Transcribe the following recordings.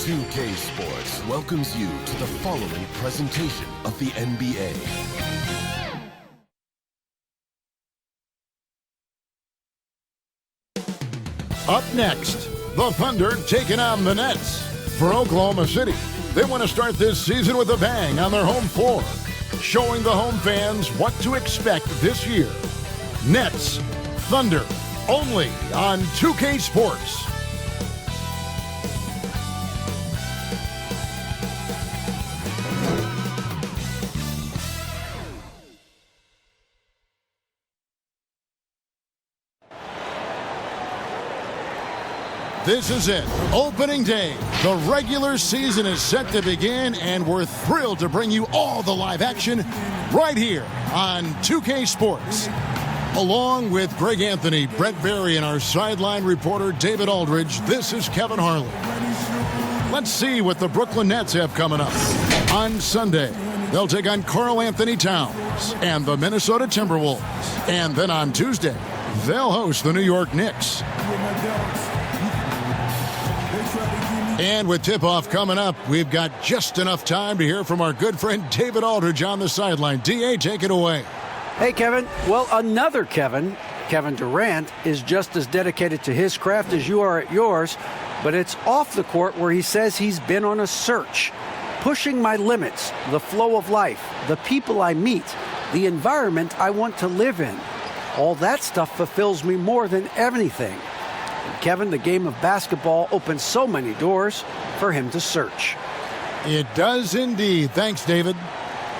My2k Sports welcomes you to the following presentation of the NBA. Up next, the Thunder taking on the Nets. For Oklahoma City, they want to start this season with a bang on their home floor, showing the home fans what to expect this year. Nets, Thunder, only on 2K Sports. This is it. Opening day. The regular season is set to begin, and we're thrilled to bring you all the live action right here on 2K Sports. Along with Greg Anthony, Brent Berry, and our sideline reporter David Aldridge, this is Kevin Harlan. Let's see what the Brooklyn Nets have coming up. On Sunday, they'll take on Karl Anthony Towns and the Minnesota Timberwolves. And then on Tuesday, they'll host the New York Knicks. And with tip-off coming up, we've got just enough time to hear from our good friend David Aldridge on the sideline. D.A., take it away. Hey, Kevin. Well, another Kevin Durant, is just as dedicated to his craft as you are at yours, but it's off the court where he says he's been on a search, pushing my limits, the flow of life, the people I meet, the environment I want to live in. All that stuff fulfills me more than anything. Kevin, the game of basketball opens so many doors for him to search. It does indeed. Thanks, David.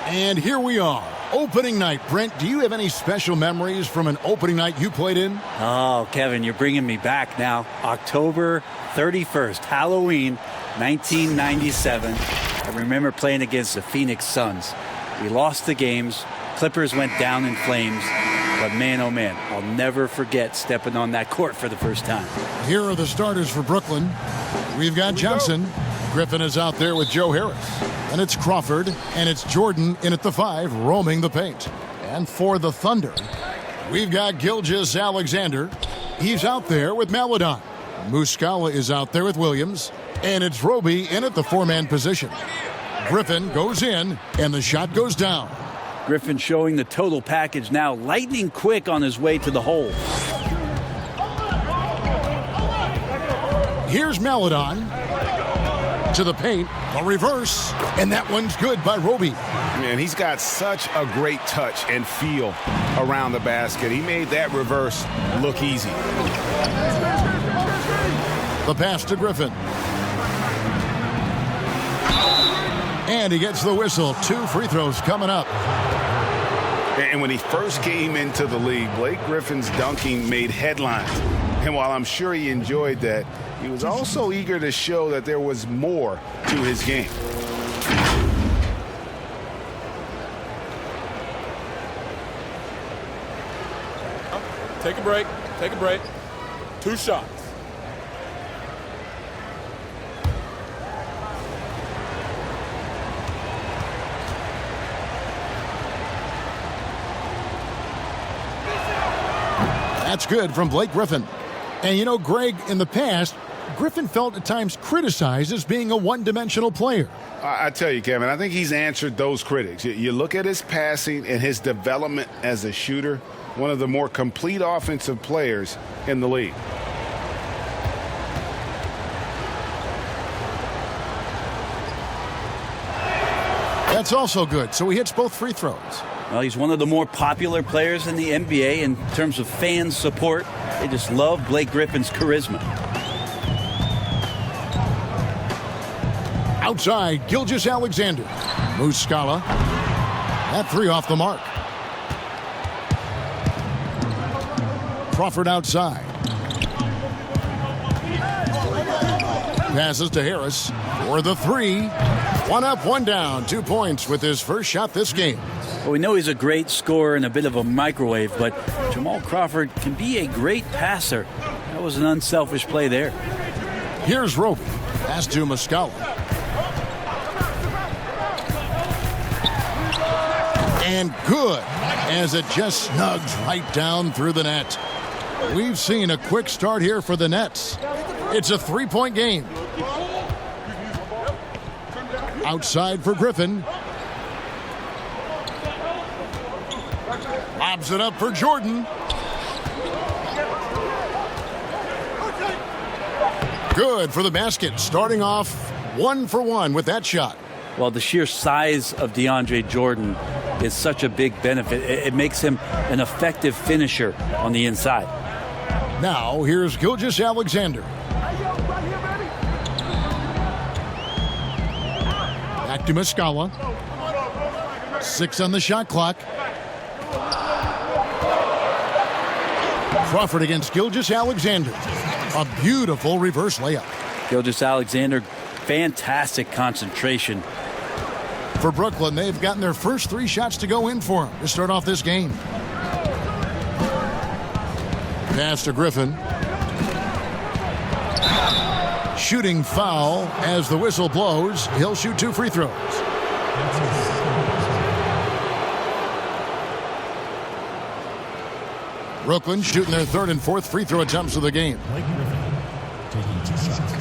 And here we are. Opening night. Brent, do you have any special memories from an opening night you played in? Oh, Kevin, you're bringing me back now. October 31st, Halloween, 1997. I remember playing against the Phoenix Suns. We lost the games. Clippers went down in flames. But man, oh man, I'll never forget stepping on that court for the first time. Here are the starters for Brooklyn. We've got Johnson. Griffin is out there with Joe Harris. And it's Crawford, and it's Jordan in at the 5, roaming the paint. And for the Thunder, we've got Gilgeous-Alexander. He's out there with Maledon. Muscala is out there with Williams. And it's Roby in at the 4-man position. Griffin goes in, and the shot goes down. Griffin showing the total package now, lightning quick on his way to the hole. Here's Maledon to the paint, a reverse, and that one's good by Roby. Man, he's got such a great touch and feel around the basket. He made that reverse look easy. The pass to Griffin. And he gets the whistle. 2 free throws coming up. And when he first came into the league, Blake Griffin's dunking made headlines. And while I'm sure he enjoyed that, he was also eager to show that there was more to his game. Take a break. Take a break. 2 shots. That's good from Blake Griffin. And you know, Greg, in the past, Griffin felt at times criticized as being a one-dimensional player. I tell you, Kevin, I think he's answered those critics. You look at his passing and his development as a shooter, one of the more complete offensive players in the league. That's also good. So he hits both free throws. Well, he's one of the more popular players in the NBA in terms of fan support. They just love Blake Griffin's charisma. Outside, Gilgeous-Alexander. Muscala. That three off the mark. Crawford outside. Passes to Harris for the three. One up, one down. 2 points with his first shot this game. Well, we know he's a great scorer and a bit of a microwave, but Jamal Crawford can be a great passer. That was an unselfish play there. Here's Rope. Pass to Muscala. And good, as it just snugs right down through the net. We've seen a quick start here for the Nets. It's a 3-point game. Outside for Griffin. Lobs it up for Jordan. Good for the basket. Starting off 1 for 1 with that shot. Well, the sheer size of DeAndre Jordan is such a big benefit. It makes him an effective finisher on the inside. Now, here's Gilgeous-Alexander. Back to Muscala. 6 on the shot clock. Crawford against Gilgeous-Alexander. A beautiful reverse layup. Gilgeous-Alexander, fantastic concentration. For Brooklyn, they've gotten their first 3 shots to go in for them to start off this game. Pass to Griffin. Shooting foul as the whistle blows. He'll shoot 2 free throws. Brooklyn shooting their 3rd and 4th free throw attempts of the game. Taking 2 shots.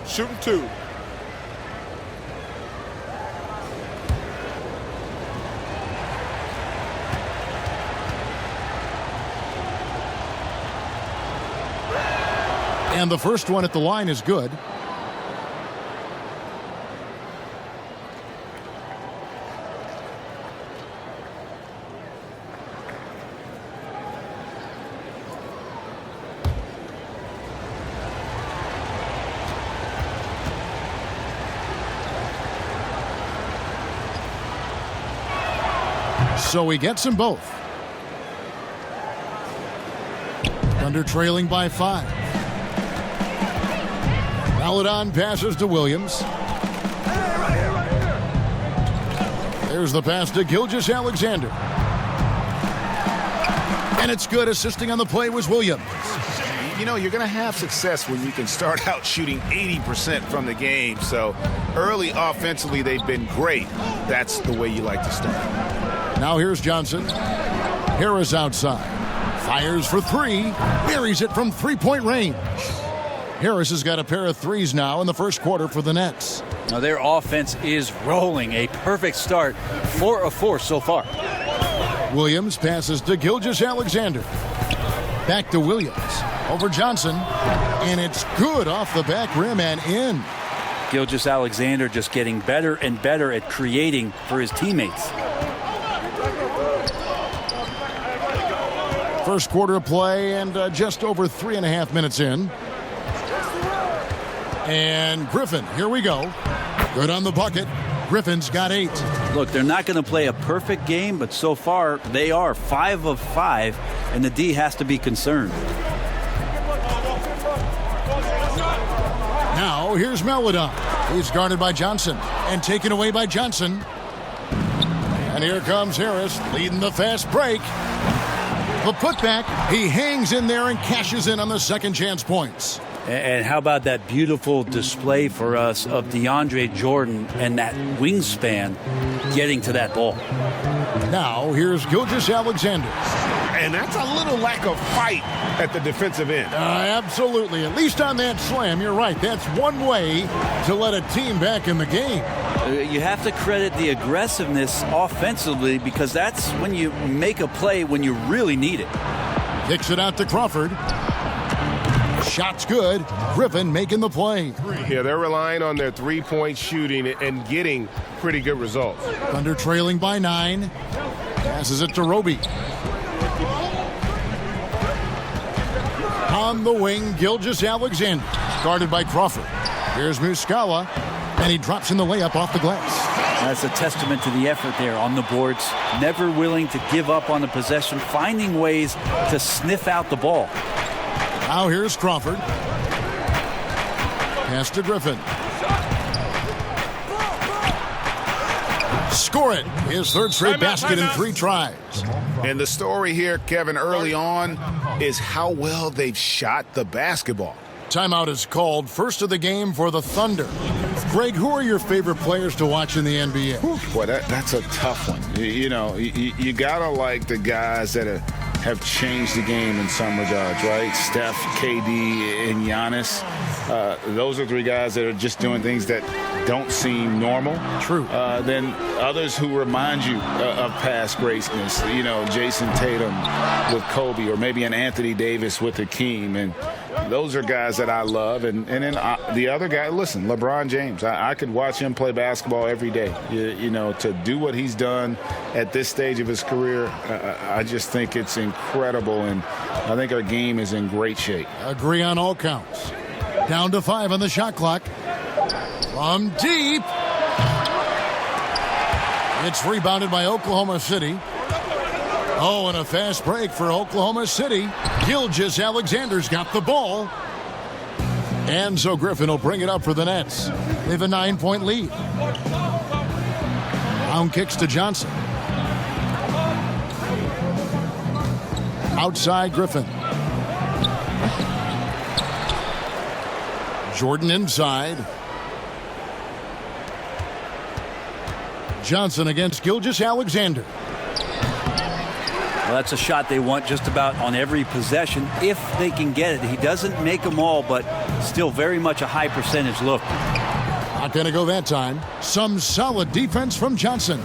Shooting 2. And the first one at the line is good. So he gets them both. Thunder trailing by 5. Maladon passes to Williams. There's the pass to Gilgeous-Alexander. And it's good. Assisting on the play was Williams. You know, you're going to have success when you can start out shooting 80% from the game. So early offensively, they've been great. That's the way you like to start. Now here's Johnson. Harris outside. Fires for 3. Buries it from 3-point range. Harris has got a pair of 3s now in the first quarter for the Nets. Now their offense is rolling. A perfect start. 4 of 4 so far. Williams passes to Gilgeous-Alexander. Back to Williams. Over Johnson. And it's good off the back rim and in. Gilgeous-Alexander just getting better and better at creating for his teammates. First quarter of play and just over 3.5 minutes in. And Griffin, here we go. Good on the bucket. Griffin's got 8. Look, they're not going to play a perfect game, but so far they are 5 of 5, and the D has to be concerned. Now here's Maladon. He's guarded by Johnson and taken away by Johnson. And here comes Harris leading the fast break. The putback, he hangs in there and cashes in on the second chance points. And how about that beautiful display for us of DeAndre Jordan and that wingspan getting to that ball. Now here's Gilgeous-Alexander. And that's a little lack of fight at the defensive end. Absolutely. At least on that slam, you're right. That's one way to let a team back in the game. You have to credit the aggressiveness offensively because that's when you make a play when you really need it. Kicks it out to Crawford. Shot's good. Griffin making the play. Yeah, they're relying on their three-point shooting and getting pretty good results. Thunder trailing by 9. Passes it to Roby. On the wing, Gilgeous-Alexander. Guarded by Crawford. Here's Muscala. And he drops in the layup off the glass. That's a testament to the effort there on the boards. Never willing to give up on the possession, finding ways to sniff out the ball. Now here's Crawford. Pass to Griffin. Score it. His third straight basket in 3 tries. And the story here, Kevin, early on is how well they've shot the basketball. Timeout is called. First of the game for the Thunder. Greg, who are your favorite players to watch in the NBA? Boy, that's a tough one. You gotta like the guys that have changed the game in some regards, right? Steph, KD, and Giannis. Those are 3 guys that are just doing things that don't seem normal. True. Then others who remind you of past greatness. Jason Tatum with Kobe, or maybe an Anthony Davis with Hakeem. And those are guys that I love. And then the other guy, listen, LeBron James. I could watch him play basketball every day. To do what he's done at this stage of his career, I just think it's incredible. And I think our game is in great shape. Agree on all counts. Down to 5 on the shot clock. From deep. It's rebounded by Oklahoma City. Oh, and a fast break for Oklahoma City. Gilgeous-Alexander's got the ball. And so Griffin will bring it up for the Nets. They have a 9-point lead. Round kicks to Johnson. Outside Griffin. Jordan inside. Johnson against Gilgeous-Alexander. Well, that's a shot they want just about on every possession if they can get it. He doesn't make them all, but still very much a high percentage look. Not going to go that time. Some solid defense from Johnson.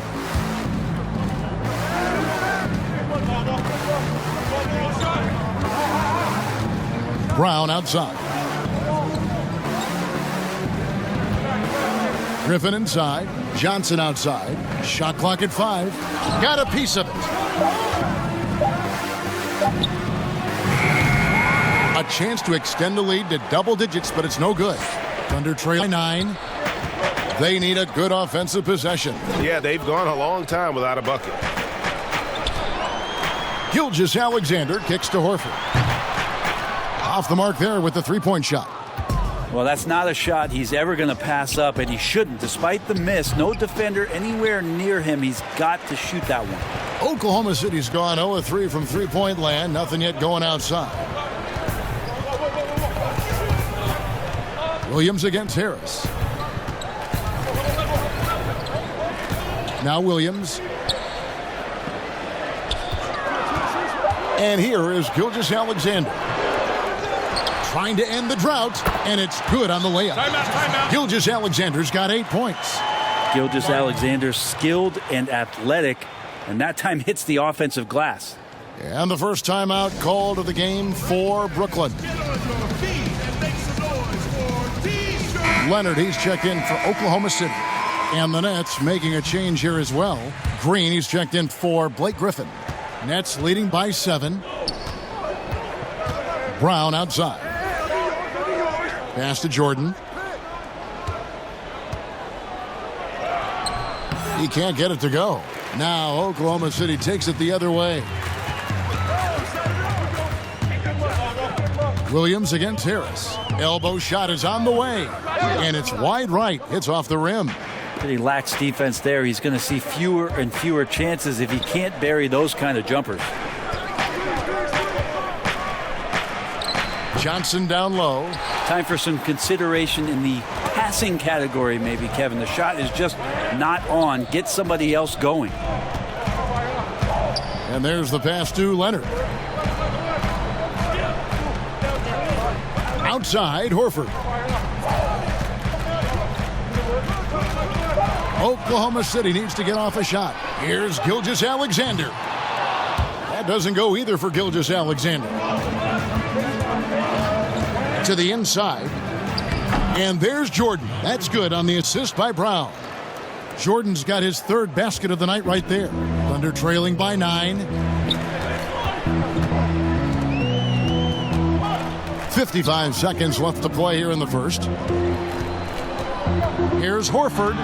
Brown outside. Griffin inside. Johnson outside. Shot clock at 5. Got a piece of it. A chance to extend the lead to double digits, but it's no good. Thunder trailing 9. They need a good offensive possession. Yeah, they've gone a long time without a bucket. Gilgeous-Alexander kicks to Horford. Off the mark there with the 3-point shot. Well, that's not a shot he's ever going to pass up, and he shouldn't. Despite the miss, no defender anywhere near him. He's got to shoot that one. Oklahoma City's gone 0-3 from 3-point land. Nothing yet going outside. Williams against Harris. Now Williams. And here is Gilgeous-Alexander. Trying to end the drought, and it's good on the layup. Timeout. Gilgeous-Alexander's got 8 points. Gilgeous-Alexander skilled and athletic, and that time hits the offensive glass. And the first timeout called of the game for Brooklyn. Leonard, he's checked in for Oklahoma City. And the Nets making a change here as well. Green, he's checked in for Blake Griffin. Nets leading by 7. Brown outside. Pass to Jordan. He can't get it to go. Now Oklahoma City takes it the other way. Williams against Harris. Elbow shot is on the way. And it's wide right. It's off the rim. Pretty lax defense there. He's going to see fewer and fewer chances if he can't bury those kind of jumpers. Johnson down low. Time for some consideration in the passing category, maybe, Kevin. The shot is just not on. Get somebody else going. And there's the pass to Leonard. Outside, Horford. Oklahoma City needs to get off a shot. Here's Gilgeous-Alexander. That doesn't go either for Gilgeous-Alexander. to the inside. And there's Jordan. That's good on the assist by Brown. Jordan's got his third basket of the night right there. Thunder trailing by 9. 55 seconds left to play here in the first. Here's Horford.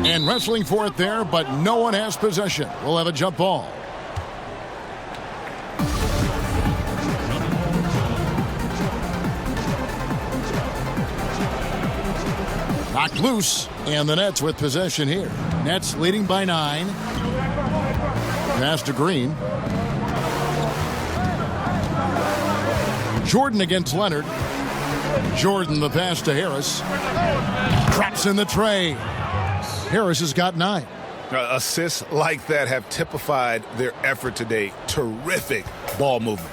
And wrestling for it there, but no one has possession. We'll have a jump ball. Knocked loose, and the Nets with possession here. Nets leading by 9. Pass to Green. Jordan against Leonard. Jordan the pass to Harris. Traps in the tray. Harris has got 9. Assists like that have typified their effort today. Terrific ball movement.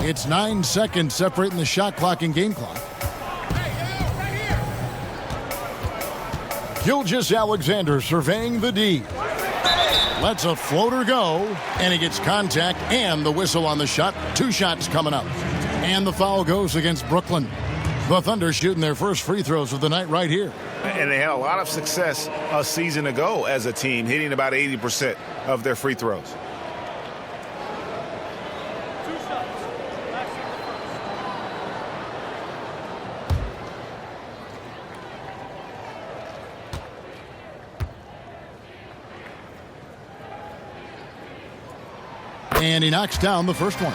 It's 9 seconds separating the shot clock and game clock. Gilgeous-Alexander surveying the D. Lets a floater go, and he gets contact and the whistle on the shot. 2 shots coming up. And the foul goes against Brooklyn. The Thunder shooting their first free throws of the night right here. And they had a lot of success a season ago as a team, hitting about 80% of their free throws. And he knocks down the first one.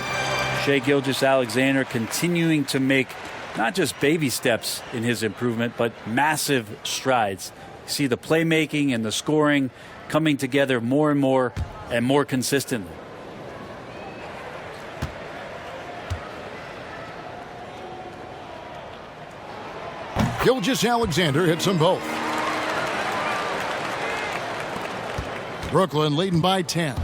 Shai Gilgeous-Alexander continuing to make not just baby steps in his improvement, but massive strides. You see the playmaking and the scoring coming together more and more consistently. Gilgeous-Alexander hits them both. Brooklyn leading by 10.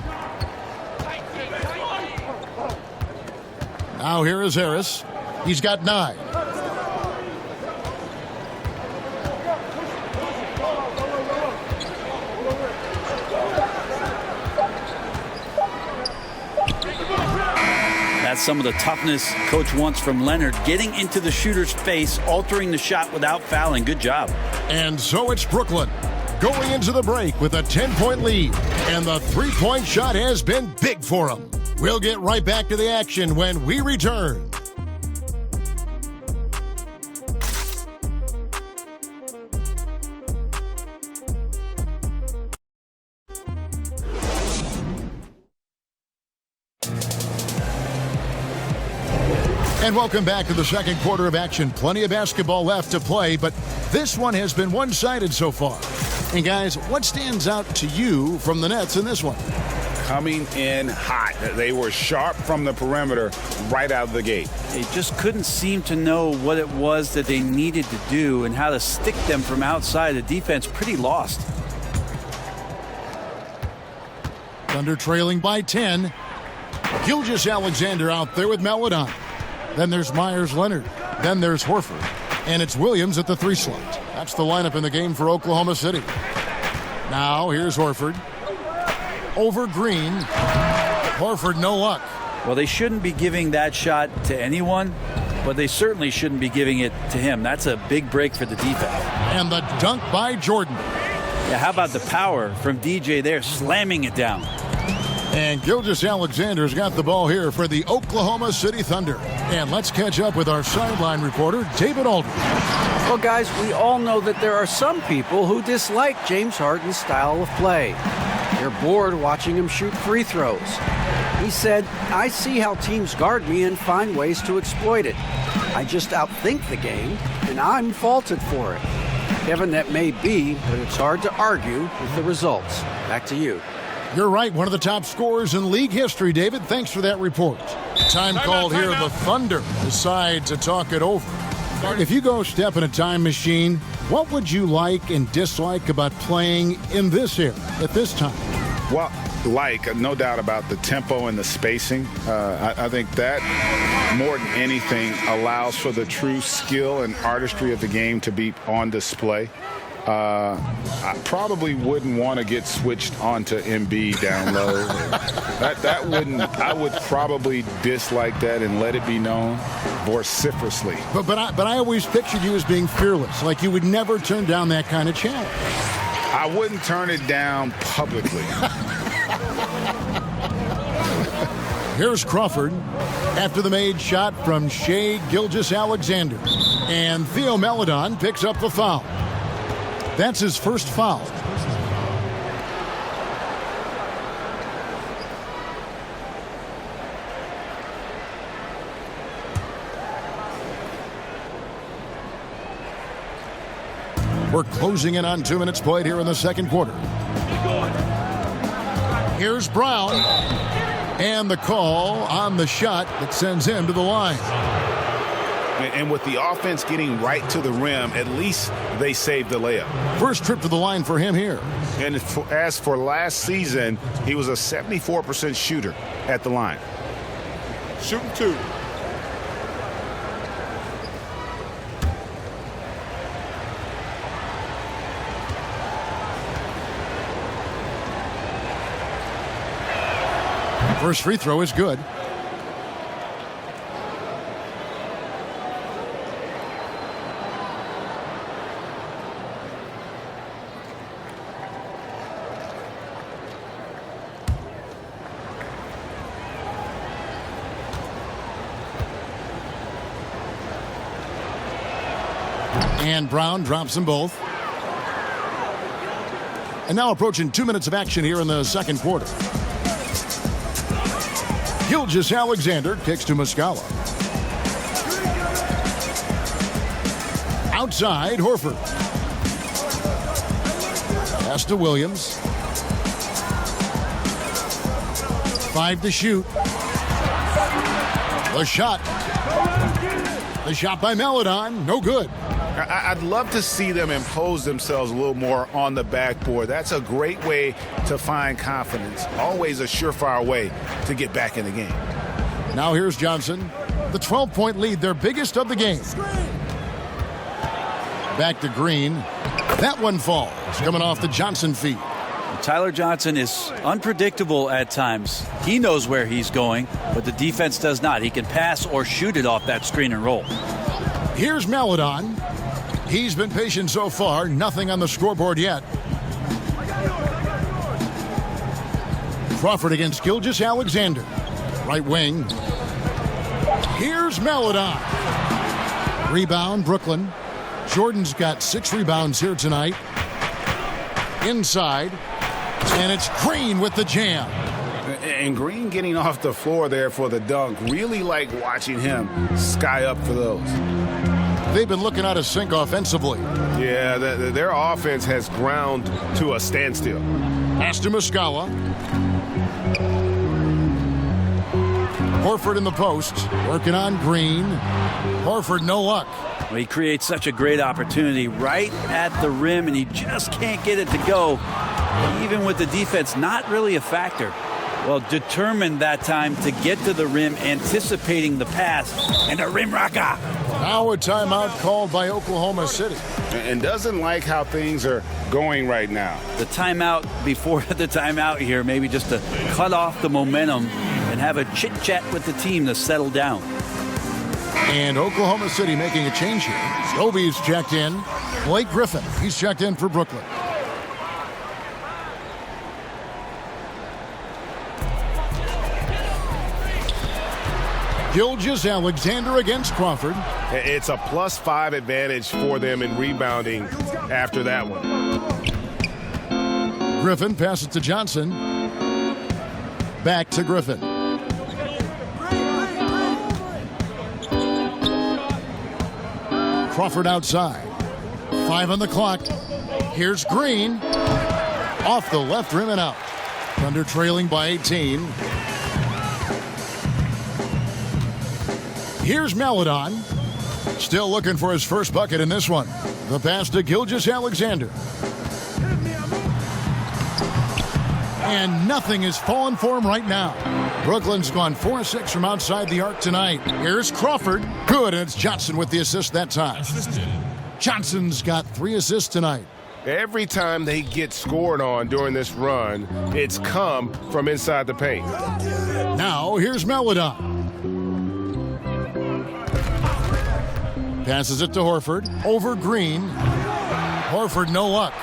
Now here is Harris. He's got 9. That's some of the toughness Coach wants from Leonard. Getting into the shooter's face, altering the shot without fouling. Good job. And so it's Brooklyn going into the break with a 10-point lead. And the three-point shot has been big for them. We'll get right back to the action when we return. And welcome back to the second quarter of action. Plenty of basketball left to play, but this one has been one-sided so far. And guys, what stands out to you from the Nets in this one? Coming in hot. They were sharp from the perimeter right out of the gate. They just couldn't seem to know what it was that they needed to do and how to stick them from outside. The defense pretty lost. Thunder trailing by 10. Gilgeous-Alexander out there with Maledon. Then there's Myers-Leonard. Then there's Horford. And it's Williams at the 3 slot. That's the lineup in the game for Oklahoma City. Now here's Horford. Over Green. Horford, no luck. Well, they shouldn't be giving that shot to anyone, but they certainly shouldn't be giving it to him. That's a big break for the defense. And the dunk by Jordan. Yeah, how about the power from DJ there, slamming it down. And Gilgeous-Alexander's got the ball here for the Oklahoma City Thunder. And let's catch up with our sideline reporter, David Aldridge. Well, guys, we all know that there are some people who dislike James Harden's style of play. They're bored watching him shoot free throws. He said, "I see how teams guard me and find ways to exploit it. I just outthink the game, and I'm faulted for it." Kevin, that may be, but it's hard to argue with the results. Back to you. You're right, one of the top scorers in league history, David. Thanks for that report. Time called here. The Thunder decide to talk it over. If you go step in a time machine, what would you like and dislike about playing in this era at this time? Well, no doubt about the tempo and the spacing. I think that more than anything allows for the true skill and artistry of the game to be on display. I probably wouldn't want to get switched onto Embiid down low. I would probably dislike that and let it be known vociferously. But I always pictured you as being fearless, like you would never turn down that kind of challenge. I wouldn't turn it down publicly. Here's Crawford after the made shot from Shai Gilgeous-Alexander. And Theo Maledon picks up the foul. That's his first foul. We're closing in on 2 minutes played here in the second quarter. Here's Brown. And the call on the shot that sends him to the line. And with the offense getting right to the rim, at least they saved the layup. First trip to the line for him here. And as for last season, he was a 74% shooter at the line. Shooting 2. First free throw is good. And Brown drops them both. And now approaching 2 minutes of action here in the second quarter. Gilgeous-Alexander kicks to Muscala. Outside, Horford. Pass to Williams. 5 to shoot. The shot. The shot by Maledon. No good. I'd love to see them impose themselves a little more on the backboard. That's a great way to find confidence. Always a surefire way to get back in the game. Now here's Johnson. The 12-point lead, their biggest of the game. Back to Green. That one falls, coming off the Johnson feed. Tyler Johnson is unpredictable at times. He knows where he's going, but the defense does not. He can pass or shoot it off that screen and roll. Here's Maledon. He's been patient so far. Nothing on the scoreboard yet. Crawford against Gilgeous-Alexander. Right wing. Here's Maledon. Rebound, Brooklyn. Jordan's got 6 rebounds here tonight. Inside. And it's Green with the jam. And Green getting off the floor there for the dunk. Really like watching him sky up for those. They've been looking out of sync offensively. Yeah, their offense has ground to a standstill. Pass to Muscala. Horford in the post, working on Green. Horford, no luck. Well, he creates such a great opportunity right at the rim, and he just can't get it to go. Even with the defense not really a factor. Well, determined that time to get to the rim, anticipating the pass, and a rim rocker. Now a timeout called by Oklahoma City. And doesn't like how things are going right now. The timeout before the timeout here, maybe just to cut off the momentum and have a chit-chat with the team to settle down. And Oklahoma City making a change here. Obi's checked in. Blake Griffin, he's checked in for Brooklyn. Gilgeous-Alexander against Crawford. It's a +5 advantage for them in rebounding after that one. Griffin passes to Johnson. Back to Griffin. Crawford outside. 5 on the clock. Here's Green. Off the left rim and out. Thunder trailing by 18. Here's Maledon. Still looking for his first bucket in this one. The pass to Gilgeous-Alexander. And nothing is falling for him right now. Brooklyn's gone 4-6 from outside the arc tonight. Here's Crawford. Good, and it's Johnson with the assist that time. Johnson's got 3 assists tonight. Every time they get scored on during this run, it's come from inside the paint. Now, here's Melodon. Passes it to Horford. Over Green. Horford, no luck.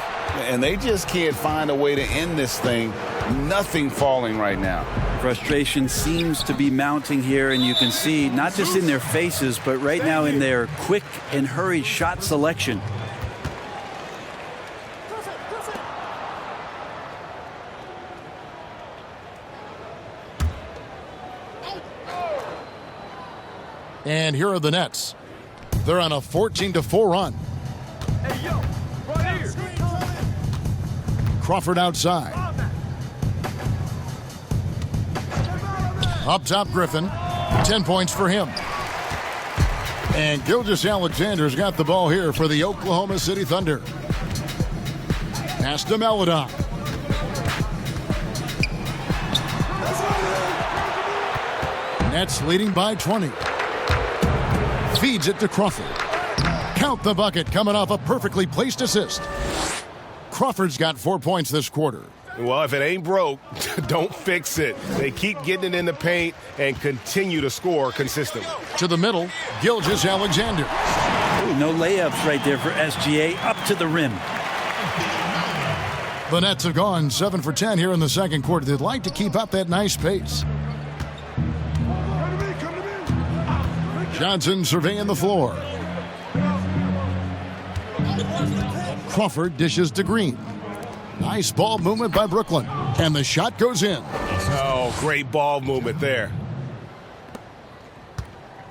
And they just can't find a way to end this thing. Nothing falling right now. Frustration seems to be mounting here, and you can see not just in their faces, but right now in their quick and hurried shot selection. And here are the Nets. They're on a 14-4 run. Hey, yo, right here. Crawford outside. Up top, Griffin. 10 points for him. And Gilgeous-Alexander's got the ball here for the Oklahoma City Thunder. Pass to Melodon. Nets leading by 20. Feeds it to Crawford. Count the bucket coming off a perfectly placed assist. Crawford's got 4 points this quarter. Well, if it ain't broke, don't fix it. They keep getting it in the paint and continue to score consistently. To the middle, Gilgeous-Alexander. Ooh, no layups right there for SGA up to the rim. The Nets have gone 7 for 10 here in the second quarter. They'd like to keep up that nice pace. Johnson surveying the floor. Crawford dishes to Green. Nice ball movement by Brooklyn. And the shot goes in. Oh, great ball movement there.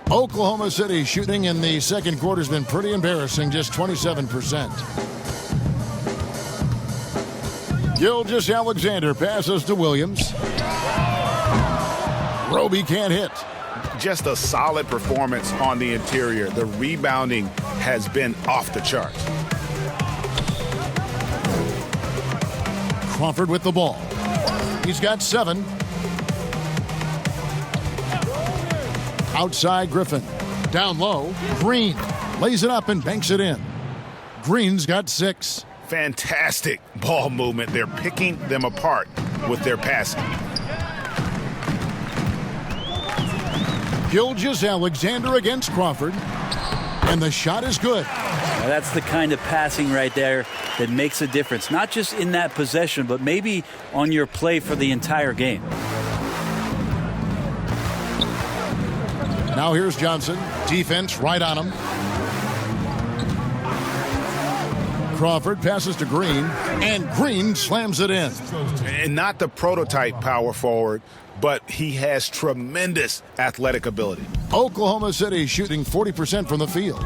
Oklahoma City shooting in the second quarter has been pretty embarrassing, just 27%. Gilgeous-Alexander passes to Williams. Roby can't hit. Just a solid performance on the interior. The rebounding has been off the charts. Crawford with the ball. He's got 7. Outside Griffin. Down low. Green lays it up and banks it in. Green's got 6. Fantastic ball movement. They're picking them apart with their passing. Gilgeous-Alexander against Crawford. And the shot is good. Now that's the kind of passing right there that makes a difference. Not just in that possession, but maybe on your play for the entire game. Now here's Johnson. Defense right on him. Crawford passes to Green. And Green slams it in. And not the prototype power forward, but he has tremendous athletic ability. Oklahoma City shooting 40% from the field.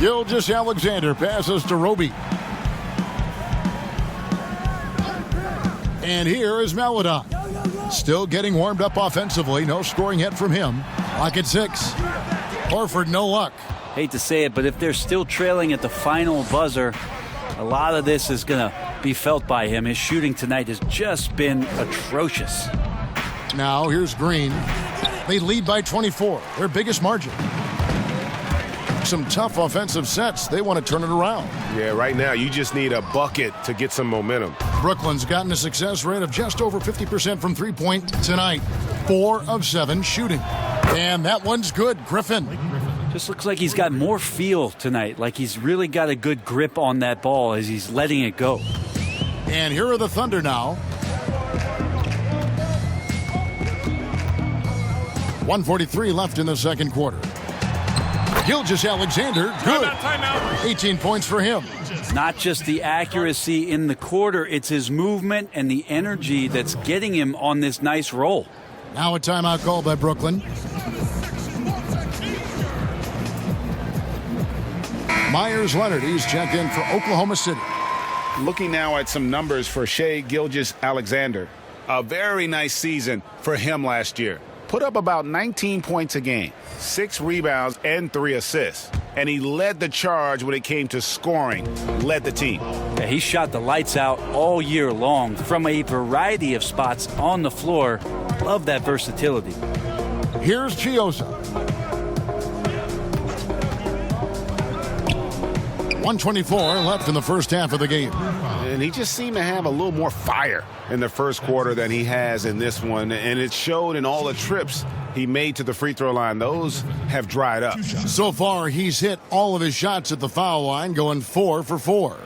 Gilgeous-Alexander passes to Roby. And here is Melodon. Still getting warmed up offensively. No scoring yet from him. Lock at 6. Horford, no luck. Hate to say it, but if they're still trailing at the final buzzer, a lot of this is going to be felt by him. His shooting tonight has just been atrocious. Now here's Green. They lead by 24, their biggest margin. Some tough offensive sets. They want to turn it around. Yeah, right now you just need a bucket to get some momentum. Brooklyn's gotten a success rate of just over 50% from three-point tonight. 4 of 7 shooting. And that one's good. Griffin. Just looks like he's got more feel tonight, like he's really got a good grip on that ball as he's letting it go. And here are the Thunder now. 1:43 left in the second quarter. Gilgeous-Alexander, good. Timeout. 18 points for him. Not just the accuracy in the quarter, it's his movement and the energy that's getting him on this nice roll. Now a timeout call by Brooklyn. Myers-Leonard, he's checked in for Oklahoma City. Looking now at some numbers for Shai Gilgeous-Alexander. A very nice season for him last year. Put up about 19 points a game, 6 rebounds, and 3 assists. And he led the charge when it came to scoring, led the team. Yeah, he shot the lights out all year long from a variety of spots on the floor. Love that versatility. Here's Chiosa. 1:24 left in the first half of the game. And he just seemed to have a little more fire in the first quarter than he has in this one. And it showed in all the trips he made to the free throw line. Those have dried up. So far, he's hit all of his shots at the foul line, going 4 for 4.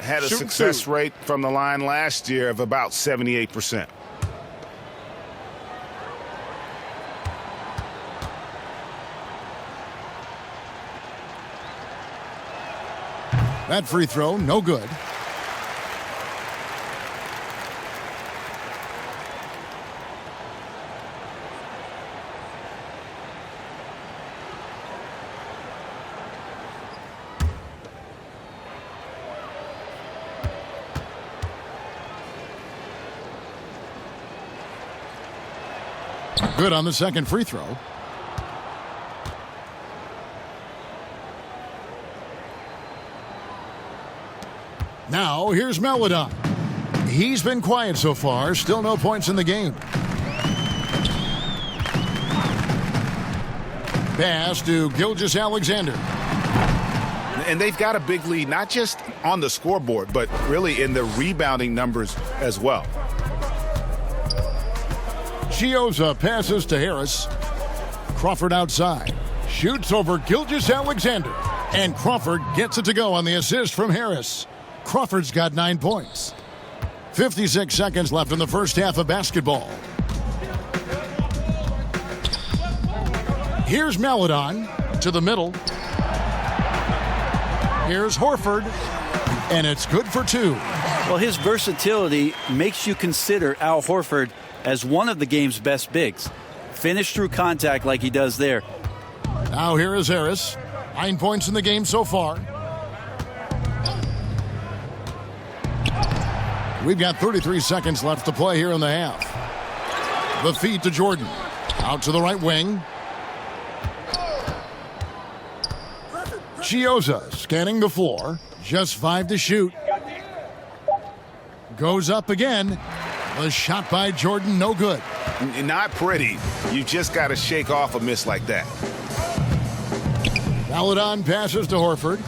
Had a success rate from the line last year of about 78%. That free throw, no good. Good on the second free throw. Now, here's Melodon. He's been quiet so far. Still no points in the game. Pass to Gilgeous-Alexander. And they've got a big lead, not just on the scoreboard, but really in the rebounding numbers as well. Chioza passes to Harris. Crawford outside. Shoots over Gilgeous-Alexander. And Crawford gets it to go on the assist from Harris. Crawford's got 9 points. 56 seconds left in the first half of basketball. Here's Melodon to the middle. Here's Horford. And it's good for 2. Well, his versatility makes you consider Al Horford as one of the game's best bigs. Finish through contact like he does there. Now here is Harris. 9 points in the game so far. We've got 33 seconds left to play here in the half. The feed to Jordan. Out to the right wing. Chioza scanning the floor. Just 5 to shoot. Goes up again. The shot by Jordan, no good. Not pretty. You just got to shake off a miss like that. Melodon passes to Horford.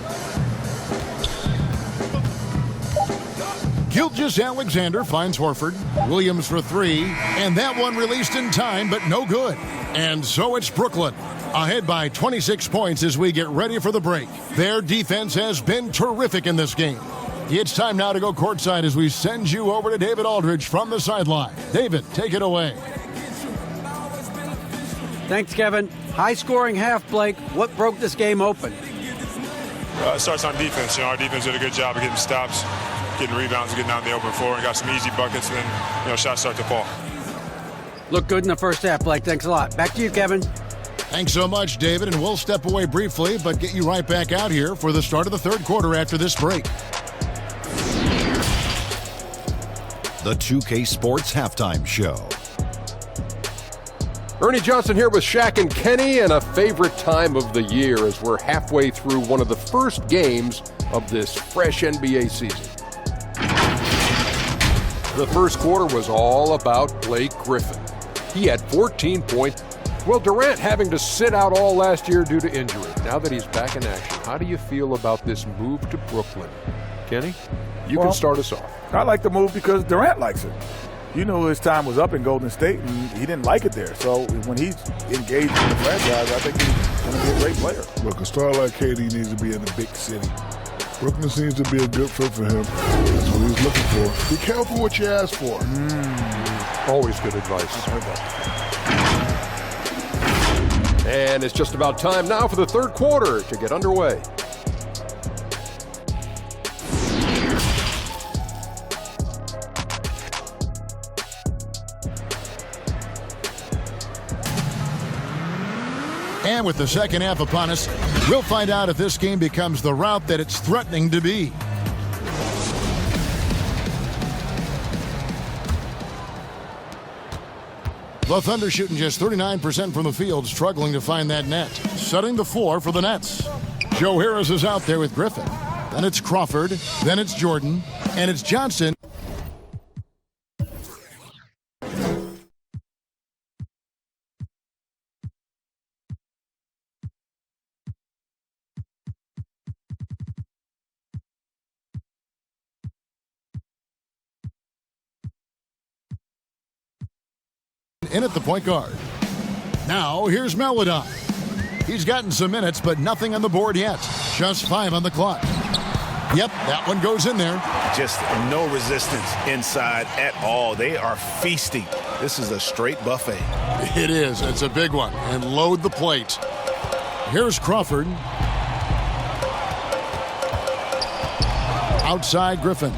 Gilgeous-Alexander finds Horford. Williams for 3. And that one released in time, but no good. And so it's Brooklyn. Ahead by 26 points as we get ready for the break. Their defense has been terrific in this game. It's time now to go courtside as we send you over to David Aldridge from the sideline. David, take it away. Thanks, Kevin. High-scoring half, Blake. What broke this game open? It starts on defense. Our defense did a good job of getting stops, getting rebounds, getting out in the open floor, and got some easy buckets, and then shots start to fall. Looked good in the first half, Blake. Thanks a lot. Back to you, Kevin. Thanks so much, David, and we'll step away briefly, but get you right back out here for the start of the third quarter after this break. The 2K Sports Halftime Show. Ernie Johnson here with Shaq and Kenny, and a favorite time of the year as we're halfway through one of the first games of this fresh NBA season. The first quarter was all about Blake Griffin. He had 14 points. Well, Durant having to sit out all last year due to injury. Now that he's back in action, how do you feel about this move to Brooklyn? Kenny, you can start us off. I like the move because Durant likes it. You know his time was up in Golden State, and he didn't like it there. So when he's engaged in the franchise, I think he's going to be a great player. Look, a star like KD needs to be in a big city. Brooklyn seems to be a good fit for him. That's what he's looking for. Be careful what you ask for. Always good advice. I've heard that. And it's just about time now for the third quarter to get underway. And with the second half upon us, we'll find out if this game becomes the route that it's threatening to be. The Thunder shooting just 39% from the field, struggling to find that net. Setting the floor for the Nets. Joe Harris is out there with Griffin. Then it's Crawford. Then it's Jordan. And it's Johnson. in at the point guard. Now here's Melodon. He's gotten some minutes, but nothing on the board yet. Just 5 on the clock. Yep, that one goes in there. Just no resistance inside at all. They are feasting. This is a straight buffet. It is. It's a big one. And load the plate. Here's Crawford. Outside Griffin.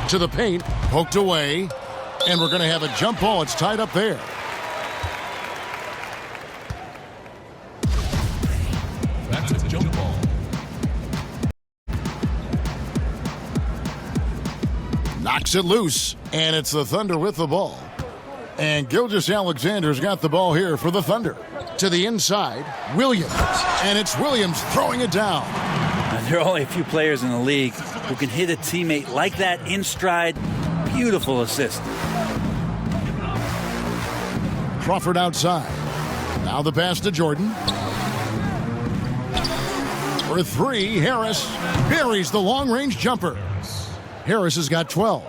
To the paint. Poked away. And we're going to have a jump ball. It's tied up there. That's a jump ball. Knocks it loose. And it's the Thunder with the ball. And Gilgeous-Alexander's got the ball here for the Thunder. To the inside, Williams. And it's Williams throwing it down. There are only a few players in the league who can hit a teammate like that in stride. Beautiful assist. Crawford outside. Now the pass to Jordan. For 3, Harris buries the long-range jumper. Harris has got 12.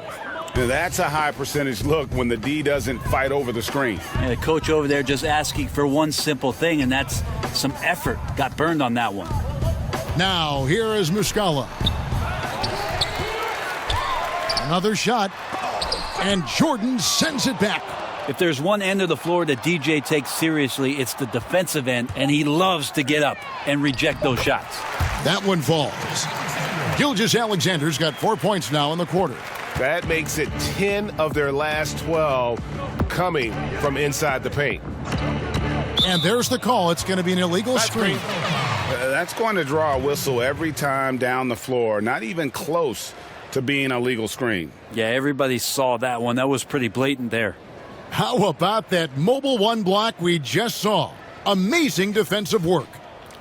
Now that's a high percentage look when the D doesn't fight over the screen. And the coach over there just asking for one simple thing, and that's some effort. Got burned on that one. Now here is Muscala. Another shot. And Jordan sends it back. If there's one end of the floor that DJ takes seriously, it's the defensive end, and he loves to get up and reject those shots. That one falls. Gilgeous-Alexander's got 4 points now in the quarter. That makes it 10 of their last 12 coming from inside the paint. And there's the call. It's going to be an illegal screen. That's going to draw a whistle every time down the floor. Not even close to being a legal screen. Yeah, everybody saw that one. That was pretty blatant there. How about that mobile one block we just saw? Amazing defensive work.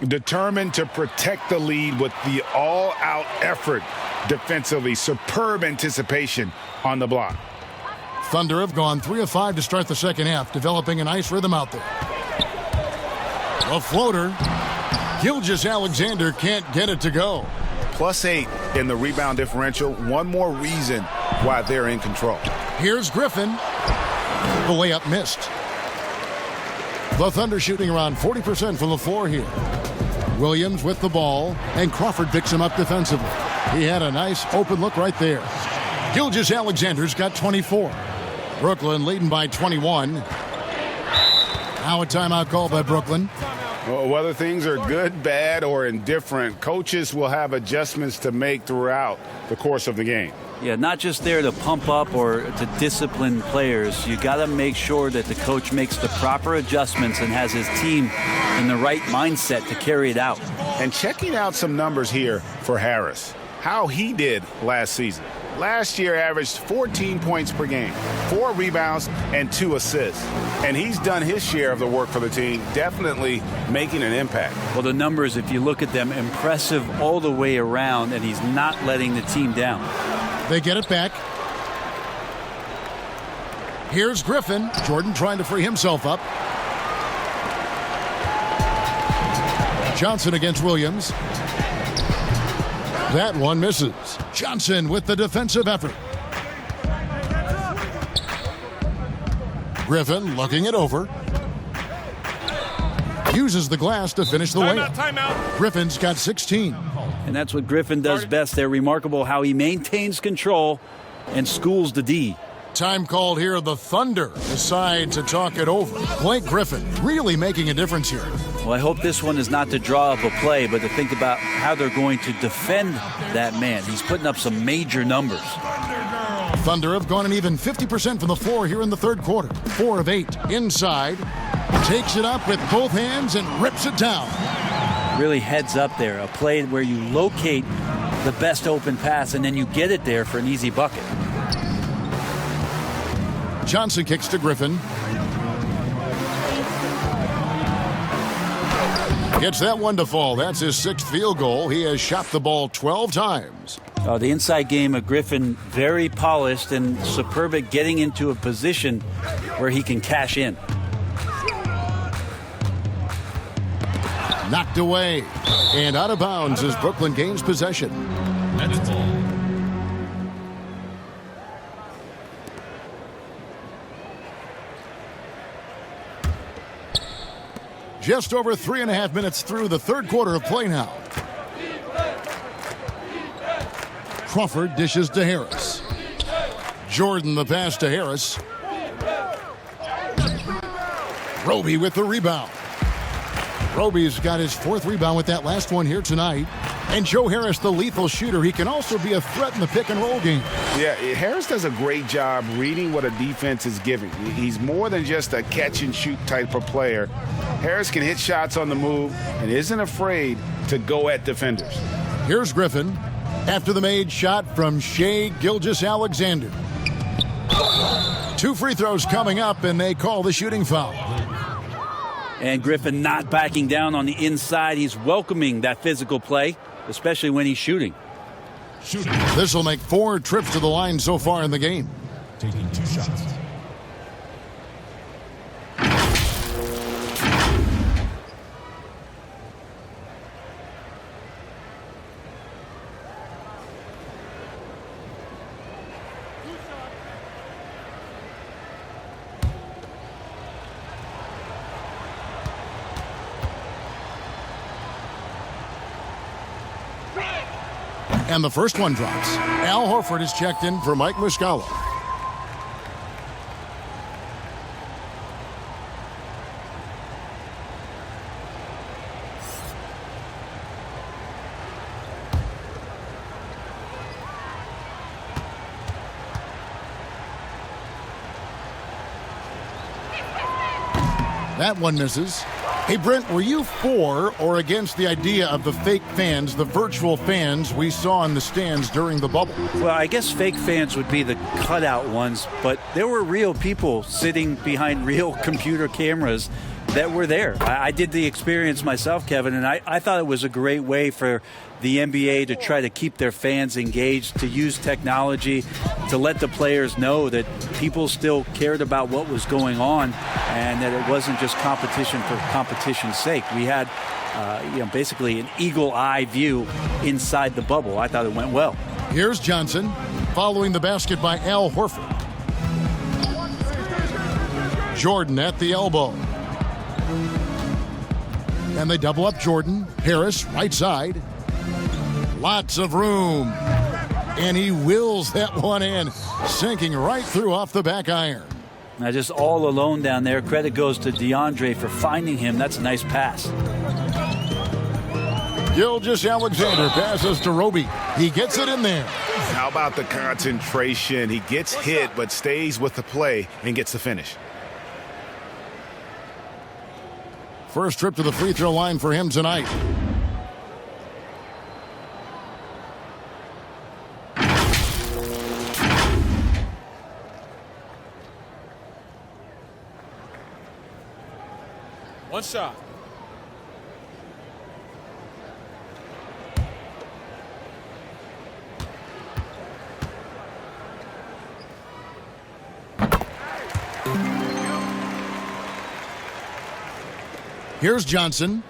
Determined to protect the lead with the all-out effort defensively. Superb anticipation on the block. Thunder have gone 3 of 5 to start the second half, developing a nice rhythm out there. A floater. Gilgeous-Alexander can't get it to go. +8 in the rebound differential. One more reason why they're in control. Here's Griffin. The layup missed. The Thunder shooting around 40% from the floor here. Williams with the ball, and Crawford picks him up defensively. He had a nice open look right there. Gilgeous-Alexander's got 24. Brooklyn leading by 21. Now a timeout call by Brooklyn. Well, whether things are good, bad, or indifferent, coaches will have adjustments to make throughout the course of the game. Yeah, not just there to pump up or to discipline players. You got to make sure that the coach makes the proper adjustments and has his team in the right mindset to carry it out. And checking out some numbers here for Harris. How he did last season. Last year averaged 14 points per game, 4 rebounds, and 2 assists. And he's done his share of the work for the team, definitely making an impact. Well, the numbers, if you look at them, impressive all the way around, and he's not letting the team down. They get it back. Here's Griffin. Jordan trying to free himself up. Johnson against Williams. That one misses. Johnson with the defensive effort. Griffin looking it over. Uses the glass to finish the layup. Timeout. Griffin's got 16. And that's what Griffin does best. They're remarkable how he maintains control and schools the D. Time called here. The Thunder decide to talk it over. Blake Griffin really making a difference here. Well, I hope this one is not to draw up a play, but to think about how they're going to defend that man. He's putting up some major numbers. Thunder have gone an even 50% from the floor here in the third quarter. 4 of 8 inside. Takes it up with both hands and rips it down. Really heads up there. A play where you locate the best open pass and then you get it there for an easy bucket. Johnson kicks to Griffin. Gets that one to fall. That's his 6th field goal. He has shot the ball 12 times. The inside game of Griffin, very polished and superb at getting into a position where he can cash in. Knocked away and out of bounds as Brooklyn gains possession. Just over 3.5 minutes through the third quarter of play now. Crawford dishes to Harris. Jordan the pass to Harris. Roby with the rebound. Roby's got his 4th rebound with that last one here tonight. And Joe Harris, the lethal shooter, he can also be a threat in the pick-and-roll game. Yeah, Harris does a great job reading what a defense is giving. He's more than just a catch-and-shoot type of player. Harris can hit shots on the move and isn't afraid to go at defenders. Here's Griffin after the made shot from Shai Gilgeous-Alexander. 2 free throws coming up, and they call the shooting foul. And Griffin not backing down on the inside. He's welcoming that physical play, especially when he's shooting. This will make 4 trips to the line so far in the game. Taking 2 shots. And the first one drops. Al Horford is checked in for Mike Muscala. That one misses. Hey, Brent, were you for or against the idea of the fake fans, the virtual fans we saw in the stands during the bubble? Well, I guess fake fans would be the cutout ones, but there were real people sitting behind real computer cameras that were there. I did the experience myself, Kevin, and I thought it was a great way for the NBA to try to keep their fans engaged, to use technology to let the players know that people still cared about what was going on and that it wasn't just competition for competition's sake. We had basically an eagle-eye view inside the bubble. I thought it went well. Here's Johnson following the basket by Al Horford. Jordan at the elbow. And they double up Jordan. Harris, right side. Lots of room. And he wills that one in, sinking right through off the back iron. Now just all alone down there. Credit goes to DeAndre for finding him. That's a nice pass. Gilgeous-Alexander passes to Roby. He gets it in there. How about the concentration? He gets hit but stays with the play and gets the finish. First trip to the free throw line for him tonight. One shot. Here's Johnson.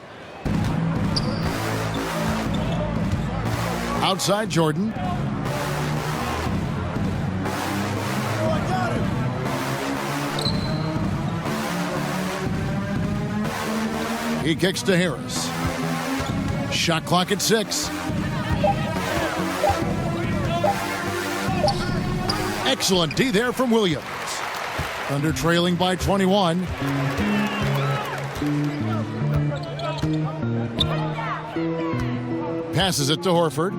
Outside Jordan. He kicks to Harris. Shot clock at 6. Excellent D there from Williams. Under trailing by 21. Passes it to Horford.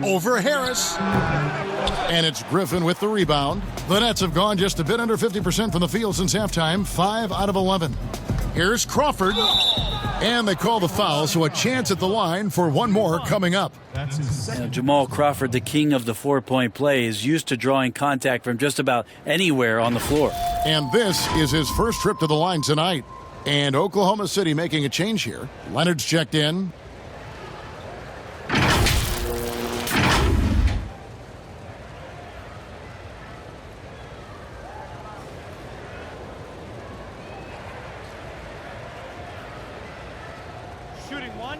Over Harris. And it's Griffin with the rebound. The Nets have gone just a bit under 50% from the field since halftime. 5 out of 11. Here's Crawford. And they call the foul, so a chance at the line for one more coming up. Jamal Crawford, the king of the four-point play, is used to drawing contact from just about anywhere on the floor. And this is his first trip to the line tonight. And Oklahoma City making a change here. Leonard's checked in. Shooting one.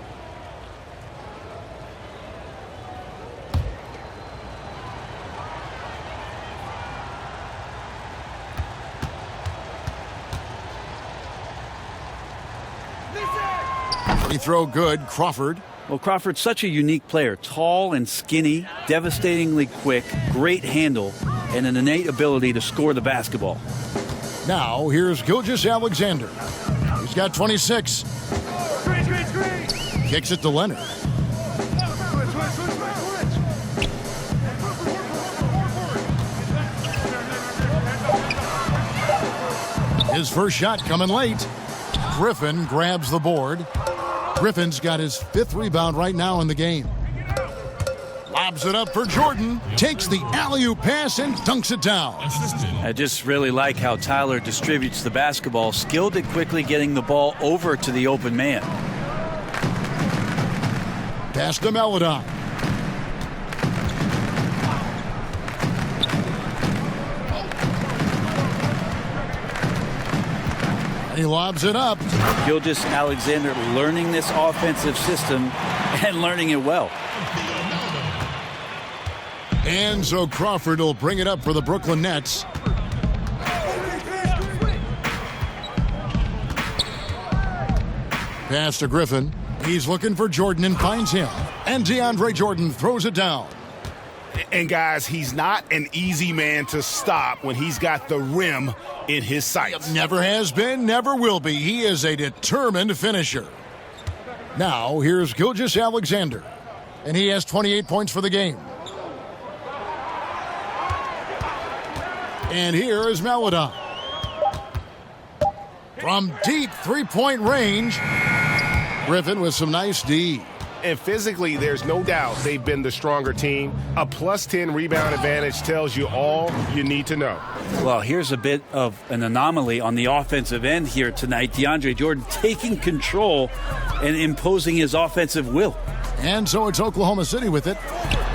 He throw good, Crawford. Well, Crawford's such a unique player. Tall and skinny, devastatingly quick, great handle, and an innate ability to score the basketball. Now, here's Gilgeous-Alexander. He's got 26. Kicks it to Leonard. His first shot coming late. Griffin grabs the board. Griffin's got his 5th rebound right now in the game. Lobs it up for Jordan. Takes the alley-oop pass and dunks it down. I just really like how Tyler distributes the basketball, skilled at quickly getting the ball over to the open man. Pass to Melodon. And he lobs it up. Gilgeous-Alexander learning this offensive system and learning it well. And so Crawford will bring it up for the Brooklyn Nets. Pass to Griffin. He's looking for Jordan and finds him. And DeAndre Jordan throws it down. And guys, he's not an easy man to stop when he's got the rim in his sights. Never has been, never will be. He is a determined finisher. Now, here's Gilgeous-Alexander. And he has 28 points for the game. And here is Melodon. From deep three-point range, Griffin with some nice D. And physically, there's no doubt they've been the stronger team. A +10 rebound advantage tells you all you need to know. Well, here's a bit of an anomaly on the offensive end here tonight. DeAndre Jordan taking control and imposing his offensive will. And so it's Oklahoma City with it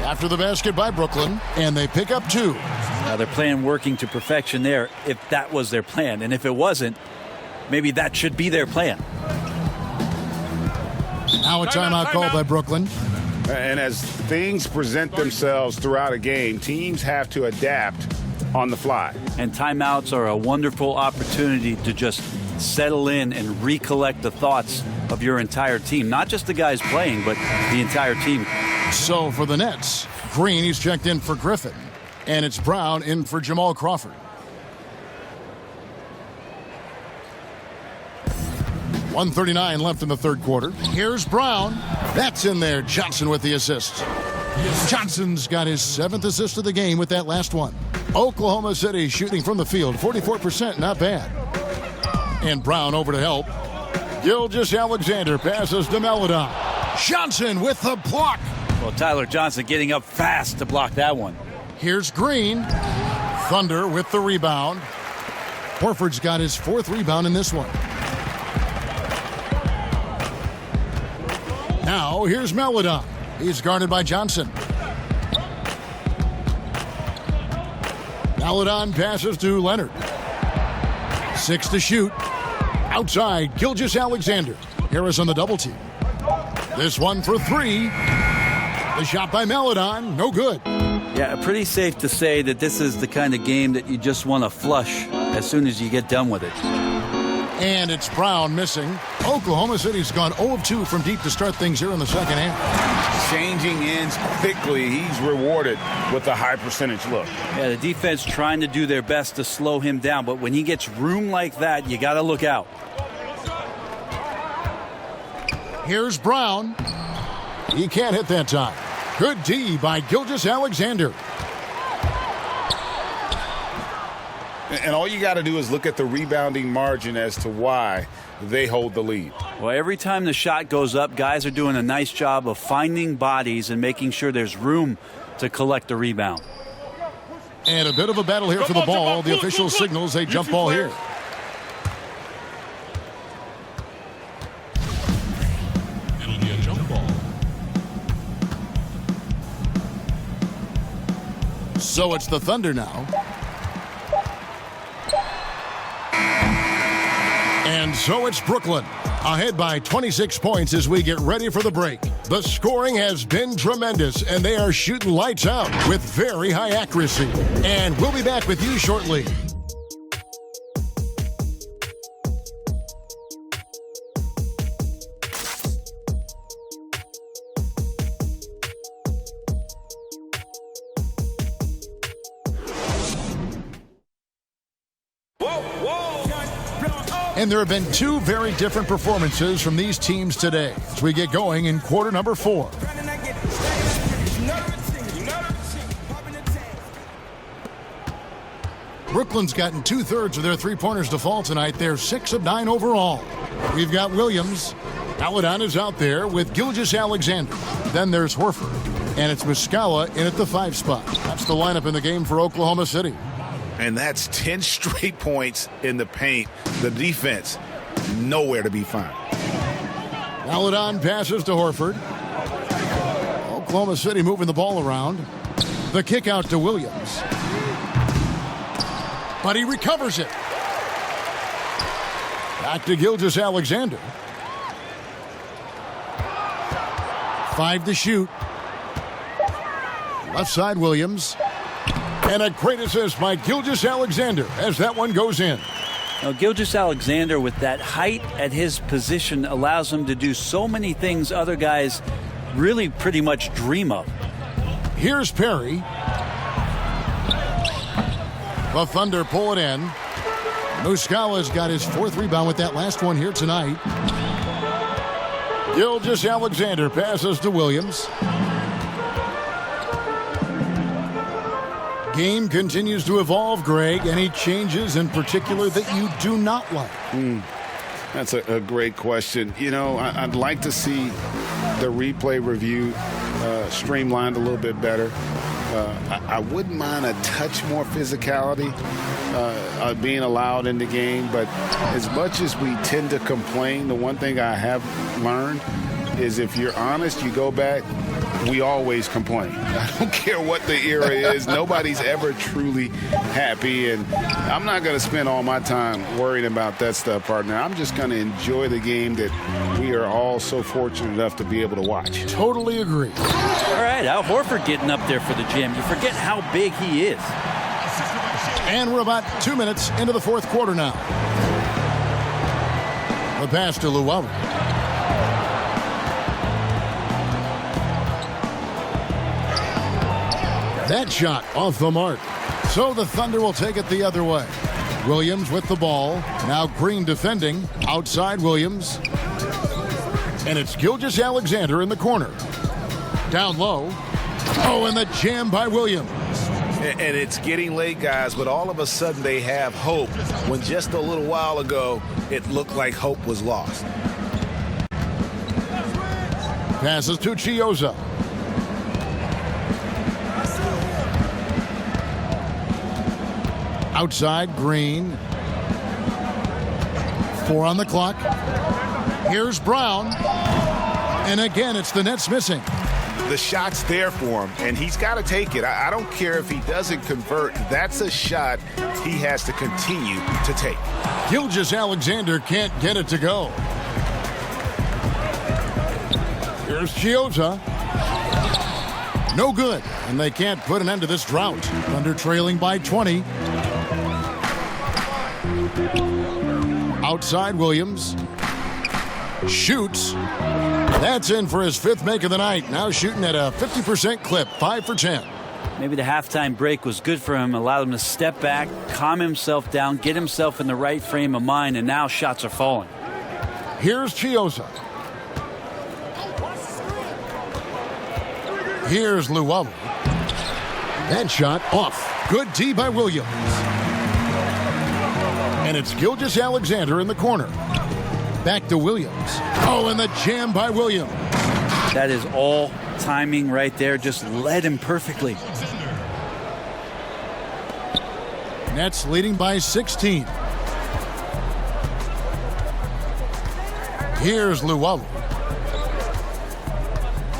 after the basket by Brooklyn, and they pick up 2. Now their plan working to perfection there, if that was their plan. And if it wasn't, maybe that should be their plan. Now a timeout called by Brooklyn. And as things present themselves throughout a game, teams have to adapt on the fly. And timeouts are a wonderful opportunity to just settle in and recollect the thoughts of your entire team. Not just the guys playing, but the entire team. So for the Nets, Green, he's checked in for Griffin. And it's Brown in for Jamal Crawford. 1:39 left in the third quarter. Here's Brown. That's in there. Johnson with the assist. Johnson's got his 7th assist of the game with that last one. Oklahoma City shooting from the field. 44%, not bad. And Brown over to help. Gilgeous-Alexander passes to Melodon. Johnson with the block. Well, Tyler Johnson getting up fast to block that one. Here's Green. Thunder with the rebound. Horford's got his 4th rebound in this one. Now, here's Melodon. He's guarded by Johnson. Melodon passes to Leonard. 6 to shoot. Outside, Gilgeous-Alexander. Harris on the double team. This one for 3. The shot by Melodon, no good. Yeah, pretty safe to say that this is the kind of game that you just want to flush as soon as you get done with it. And it's Brown missing. Oklahoma City's gone 0 of 2 from deep to start things here in the second half. Changing ends quickly. He's rewarded with a high percentage look. Yeah, the defense trying to do their best to slow him down, but when he gets room like that, you got to look out. Here's Brown. He can't hit that time. Good D by Gilgeous-Alexander. And all you got to do is look at the rebounding margin as to why they hold the lead. Well, every time the shot goes up, guys are doing a nice job of finding bodies and making sure there's room to collect the rebound. And a bit of a battle here for the ball. The official signals a jump ball here. It'll be a jump ball. So it's the Thunder now. And so it's Brooklyn, ahead by 26 points as we get ready for the break. The scoring has been tremendous, and they are shooting lights out with very high accuracy. And we'll be back with you shortly. And there have been two very different performances from these teams today as we get going in quarter number 4. Brooklyn's gotten 2/3 of their three-pointers to fall tonight. They're 6 of 9 overall. We've got Williams. Paladon is out there with Gilgeous-Alexander. Then there's Horford. And it's Muscala in at the 5 spot. That's the lineup in the game for Oklahoma City. And that's 10 straight points in the paint. The defense, nowhere to be found. Paladon passes to Horford. Oklahoma City moving the ball around. The kick out to Williams. But he recovers it. Back to Gilgeous-Alexander. 5 to shoot. Left side Williams. And a great assist by Gilgeous-Alexander as that one goes in. Now, Gilgeous-Alexander, with that height at his position, allows him to do so many things other guys really pretty much dream of. Here's Perry. The Thunder pull it in. Muscala's got his 4th rebound with that last one here tonight. Gilgeous-Alexander passes to Williams. Game continues to evolve, Greg. Any changes in particular that you do not like? That's a great question. You know, I'd like to see the replay review streamlined a little bit better. I wouldn't mind a touch more physicality being allowed in the game, but as much as we tend to complain, the one thing I have learned is if you're honest, you go back, we always complain. I don't care what the era is. Nobody's ever truly happy, and I'm not going to spend all my time worrying about that stuff, partner. I'm just going to enjoy the game that we are all so fortunate enough to be able to watch. Totally agree. All right, Al Horford getting up there for the gym. You forget how big he is. And we're about 2 minutes into the 4th quarter now. The pass to Luau. That shot off the mark. So the Thunder will take it the other way. Williams with the ball. Now Green defending. Outside Williams. And it's Gilgeous-Alexander in the corner. Down low. Oh, and the jam by Williams. And it's getting late, guys, but all of a sudden they have hope when just a little while ago it looked like hope was lost. Passes to Chiozza. Outside, Green. 4 on the clock. Here's Brown. And again, it's the Nets missing. The shot's there for him, and he's got to take it. I don't care if he doesn't convert. That's a shot he has to continue to take. Gilgeous-Alexander can't get it to go. Here's Chiozza. No good, and they can't put an end to this drought. Thunder trailing by 20. Outside Williams. Shoots. That's in for his 5th make of the night. Now shooting at a 50% clip, 5 for 10. Maybe the halftime break was good for him, allowed him to step back, calm himself down, get himself in the right frame of mind, and now shots are falling. Here's Chiozza. Here's Luau. That shot off. Good D by Williams. And it's Gilgeous-Alexander in the corner. Back to Williams. Oh, and the jam by Williams. That is all timing right there. Just led him perfectly. Nets leading by 16. Here's Luau.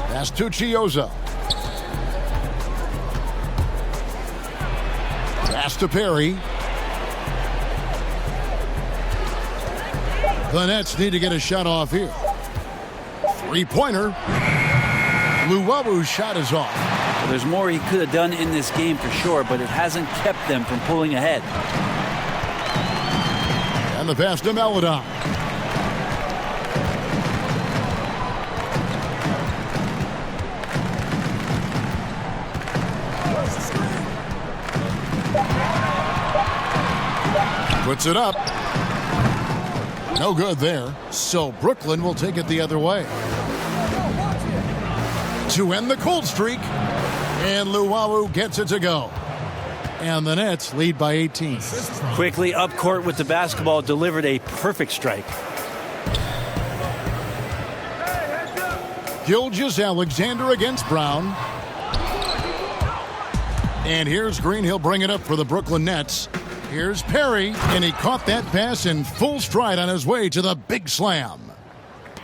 Pass to Chiozza. Pass to Perry. The Nets need to get a shot off here. 3-pointer. Luau's shot is off. Well, there's more he could have done in this game for sure, but it hasn't kept them from pulling ahead. And the pass to Paladon. Puts it up. No good there. So Brooklyn will take it the other way. To end the cold streak. And Luwawu gets it to go. And the Nets lead by 18. Quickly up court with the basketball, delivered a perfect strike. Gilgeous-Alexander against Brown. And here's Green. He'll bring it up for the Brooklyn Nets. Here's Perry, and he caught that pass in full stride on his way to the big slam.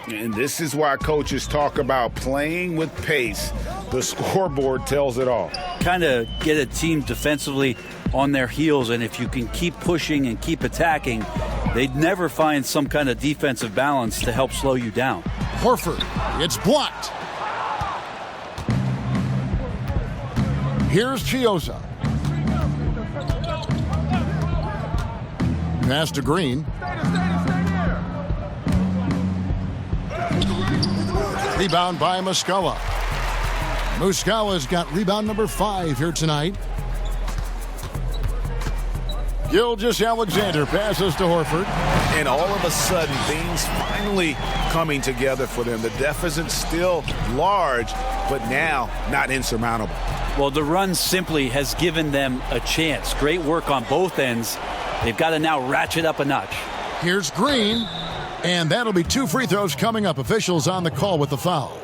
And this is why coaches talk about playing with pace. The scoreboard tells it all. Kind of get a team defensively on their heels, and if you can keep pushing and keep attacking, they'd never find some kind of defensive balance to help slow you down. Horford, it's blocked. Here's Chioza. Pass to Green. Rebound by Muscala. Muscala's got rebound number 5 here tonight. Gilgeous-Alexander passes to Horford. And all of a sudden, things finally coming together for them. The deficit's still large, but now not insurmountable. Well, the run simply has given them a chance. Great work on both ends. They've got to now ratchet up a notch. Here's Green, and that'll be 2 free throws coming up. Officials on the call with the foul.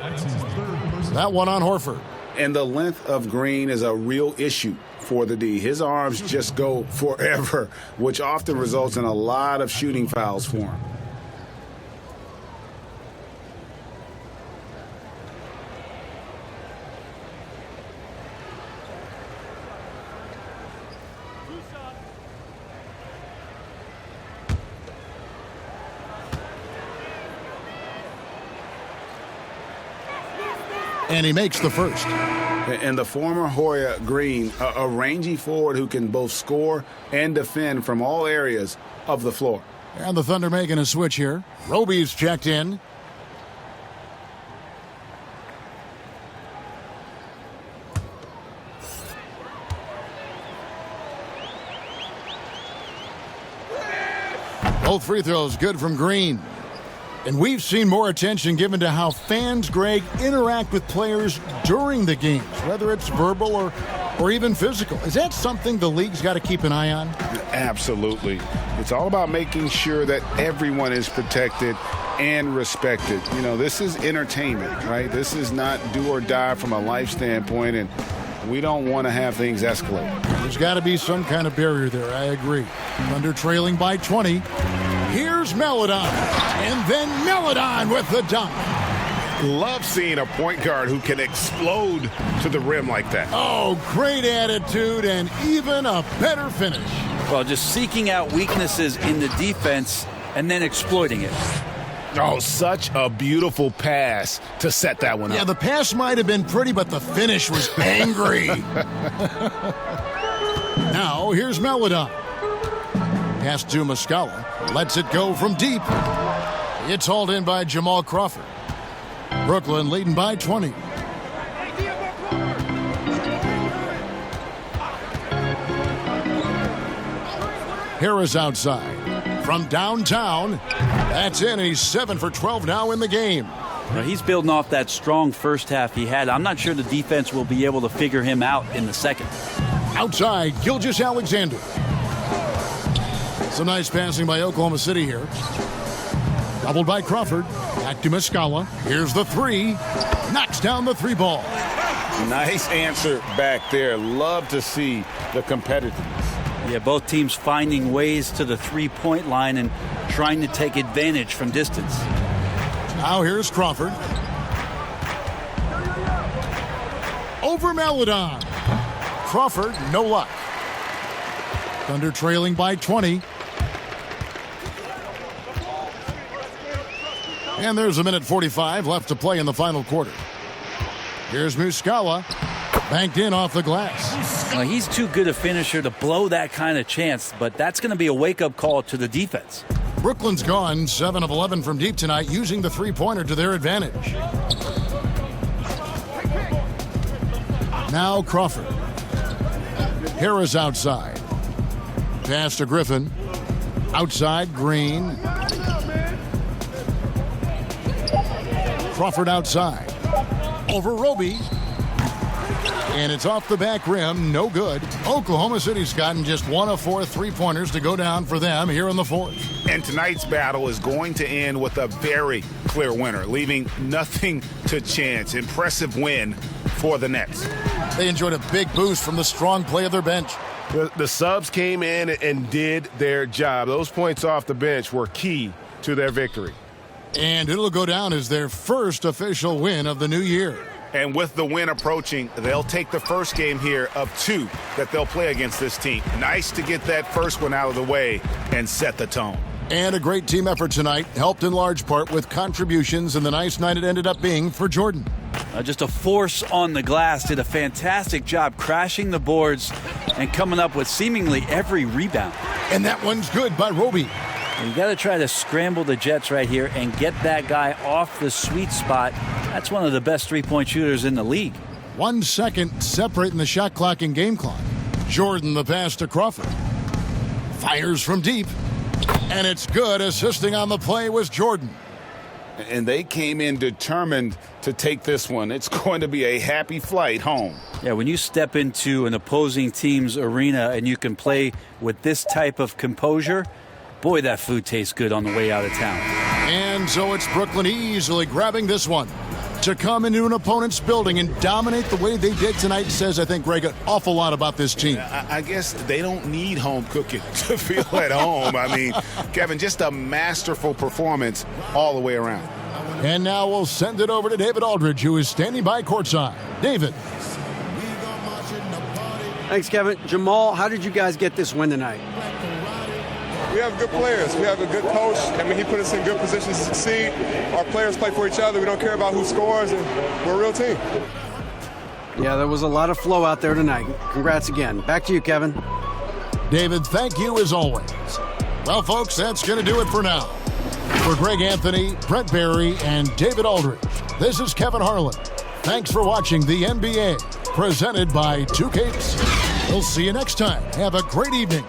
That one on Horford. And the length of Green is a real issue for the D. His arms just go forever, which often results in a lot of shooting fouls for him. And he makes the first. And the former Hoya Green, a rangy forward who can both score and defend from all areas of the floor. And the Thunder making a switch here. Roby's checked in. Both free throws good from Green. And we've seen more attention given to how fans, Greg, interact with players during the games, whether it's verbal or even physical. Is that something the league's got to keep an eye on? Absolutely. It's all about making sure that everyone is protected and respected. You know, this is entertainment, right? This is not do or die from a life standpoint, and we don't want to have things escalate. There's got to be some kind of barrier there, I agree. Thunder trailing by 20. Here's Melodon, and then Melodon with the dunk. Love seeing a point guard who can explode to the rim like that. Oh, great attitude and even a better finish. Well, just seeking out weaknesses in the defense and then exploiting it. Oh, such a beautiful pass to set that one up. Yeah, the pass might have been pretty, but the finish was angry. Now, here's Melodon. Pass to Muscala. Lets it go from deep. It's hauled in by Jamal Crawford. Brooklyn leading by 20. Harris outside. From downtown. That's in. He's 7 for 12 now in the game. Well, he's building off that strong first half he had. I'm not sure the defense will be able to figure him out in the second. Outside, Gilgeous-Alexander. Some nice passing by Oklahoma City here. Doubled by Crawford. Back to Muscala. Here's the 3. Knocks down the 3 ball. Nice answer back there. Love to see the competitiveness. Yeah, both teams finding ways to the 3-point line and trying to take advantage from distance. Now here's Crawford. Over Melodon. Crawford, no luck. Thunder trailing by 20. And there's a minute 45 left to play in the final quarter. Here's Muscala. Banked in off the glass. Well, he's too good a finisher to blow that kind of chance, but that's going to be a wake-up call to the defense. Brooklyn's gone 7 of 11 from deep tonight, using the 3-pointer to their advantage. Now Crawford. Harris outside. Pass to Griffin. Outside, Green. Crawford outside. Over Roby. And it's off the back rim. No good. Oklahoma City's gotten just 1 of 4 3-pointers to go down for them here in the fourth. And tonight's battle is going to end with a very clear winner, leaving nothing to chance. Impressive win for the Nets. They enjoyed a big boost from the strong play of their bench. The subs came in and did their job. Those points off the bench were key to their victory. And it'll go down as their first official win of the new year. And with the win approaching, they'll take the first game here of 2 that they'll play against this team. Nice to get that first one out of the way and set the tone. And a great team effort tonight, helped in large part with contributions in the nice night it ended up being for Jordan. Just a force on the glass, did a fantastic job crashing the boards and coming up with seemingly every rebound. And that one's good by Roby. You got to try to scramble the Jets right here and get that guy off the sweet spot. That's one of the best three-point shooters in the league. 1 second separating the shot clock and game clock. Jordan the pass to Crawford. Fires from deep. And it's good. Assisting on the play was Jordan. And they came in determined to take this one. It's going to be a happy flight home. Yeah, when you step into an opposing team's arena and you can play with this type of composure, boy, that food tastes good on the way out of town. And so it's Brooklyn easily grabbing this one. To come into an opponent's building and dominate the way they did tonight says, I think, Greg, an awful lot about this team. I guess they don't need home cooking to feel at home. I mean, Kevin, just a masterful performance all the way around. And now we'll send it over to David Aldridge, who is standing by courtside. David. Thanks, Kevin. Jamal, how did you guys get this win tonight? We have good players. We have a good coach. I mean, he put us in good positions to succeed. Our players play for each other. We don't care about who scores, and we're a real team. Yeah, there was a lot of flow out there tonight. Congrats again. Back to you, Kevin. David, thank you as always. Well, folks, that's going to do it for now. For Greg Anthony, Brett Barry, and David Aldridge, this is Kevin Harlan. Thanks for watching the NBA, presented by 2K. We'll see you next time. Have a great evening.